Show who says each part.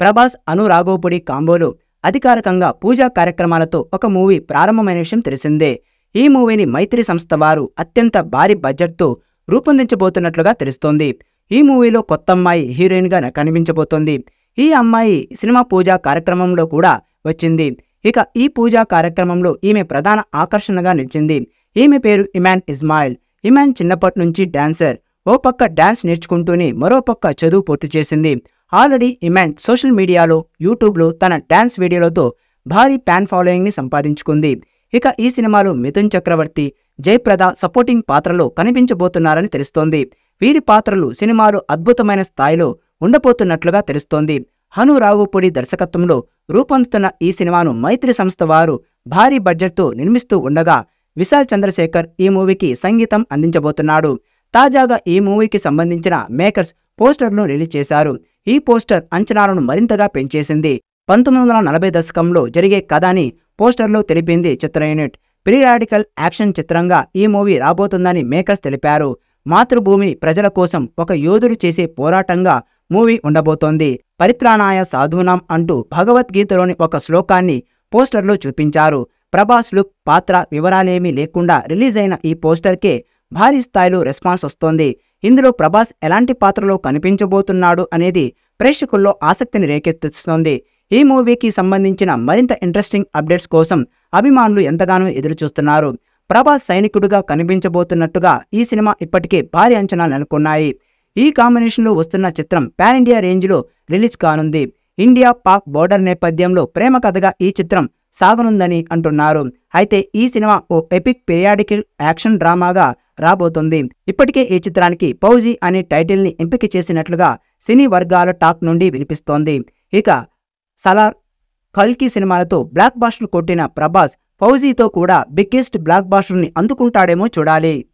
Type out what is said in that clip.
Speaker 1: ప్రభాస్ అను రాఘోపుడి కాంబోలో అధికారికంగా పూజా కార్యక్రమాలతో ఒక మూవీ ప్రారంభమైన విషయం తెలిసిందే. ఈ మూవీని మైత్రి సంస్థ వారు అత్యంత భారీ బడ్జెట్తో రూపొందించబోతున్నట్లుగా తెలుస్తోంది. ఈ మూవీలో కొత్తమ్మాయి హీరోయిన్గా కనిపించబోతోంది. ఈ అమ్మాయి సినిమా పూజా కార్యక్రమంలో కూడా వచ్చింది. ఇక ఈ పూజా కార్యక్రమంలో ఈమె ప్రధాన ఆకర్షణగా నిలిచింది. ఈమె పేరు ఇమాన్ ఇస్మాయిల్. ఇమాన్ చిన్నప్పటి నుంచి డాన్సర్. ఓ పక్క డాన్స్ నేర్చుకుంటూనే మరో పక్క చదువు పూర్తి చేసింది. ఆల్రెడీ ఇమాన్ సోషల్ మీడియాలో, యూట్యూబ్లో తన డాన్స్ వీడియోలతో భారీ ఫ్యాన్ ఫాలోయింగ్ని సంపాదించుకుంది. ఇక ఈ సినిమాలో మిథున్ చక్రవర్తి, జయప్రద సపోర్టింగ్ పాత్రలో కనిపించబోతున్నారని తెలుస్తోంది. వీరి పాత్రలు సినిమాలో అద్భుతమైన స్థాయిలో ఉండబోతున్నట్లుగా తెలుస్తోంది. హను రాఘోపుడి దర్శకత్వంలో రూపొందుతున్న ఈ సినిమాను మైత్రి సంస్థ వారు భారీ బడ్జెట్తో నిర్మిస్తూ ఉండగా విశాల్ చంద్రశేఖర్ ఈ మూవీకి సంగీతం అందించబోతున్నాడు. తాజాగా ఈ మూవీకి సంబంధించిన మేకర్స్ పోస్టర్ను రిలీజ్ చేశారు. ఈ పోస్టర్ అంచనాలను మరింతగా పెంచేసింది. 1940 దశకంలో జరిగే కథని పోస్టర్లో తెలిపింది చిత్ర యూనిట్. పీరియాడికల్ యాక్షన్ చిత్రంగా ఈ మూవీ రాబోతుందని మేకర్స్ తెలిపారు. మాతృభూమి ప్రజల కోసం ఒక యోధుడు చేసే పోరాటంగా మూవీ ఉండబోతోంది. పరిత్రాణాయ సాధూనాం అంటూ భగవద్గీతలోని ఒక శ్లోకాన్ని పోస్టర్లో చూపించారు. ప్రభాస్ లుక్, పాత్ర వివరాలేమీ లేకుండా రిలీజ్ అయిన ఈ పోస్టర్కే భారీ స్థాయిలో రెస్పాన్స్ వస్తోంది. ఇందులో ప్రభాస్ ఎలాంటి పాత్రలో కనిపించబోతున్నాడు అనేది ప్రేక్షకుల్లో ఆసక్తిని రేకెత్తిస్తోంది. ఈ మూవీకి సంబంధించిన మరింత ఇంట్రెస్టింగ్ అప్డేట్స్ కోసం అభిమానులు ఎంతగానో ఎదురుచూస్తున్నారు. ప్రభాస్ సైనికుడిగా కనిపించబోతున్నట్టుగా ఈ సినిమా ఇప్పటికే భారీ అంచనాలు నెలకొన్నాయి. ఈ కాంబినేషన్లో వస్తున్న చిత్రం పాన్ ఇండియా రేంజ్లో రిలీజ్ కానుంది. ఇండియా పాక్ బోర్డర్ నేపథ్యంలో ప్రేమ కథగా ఈ చిత్రం సాగనుందని అంటున్నారు. అయితే ఈ సినిమా ఓ ఎపిక్ పీరియాడికల్ యాక్షన్ డ్రామాగా రాబోతుంది. ఇప్పటికే ఈ చిత్రానికి ఫౌజీ అనే టైటిల్ని ఎంపిక చేసినట్లుగా సినీ వర్గాల టాక్ నుండి వినిపిస్తోంది. ఇక సలార్, కల్కి సినిమాలతో బ్లాక్ బాస్టర్ కొట్టిన ప్రభాస్ ఫౌజీతో కూడా బిగ్గెస్ట్ బ్లాక్ బాస్టర్ని అందుకుంటాడేమో చూడాలి.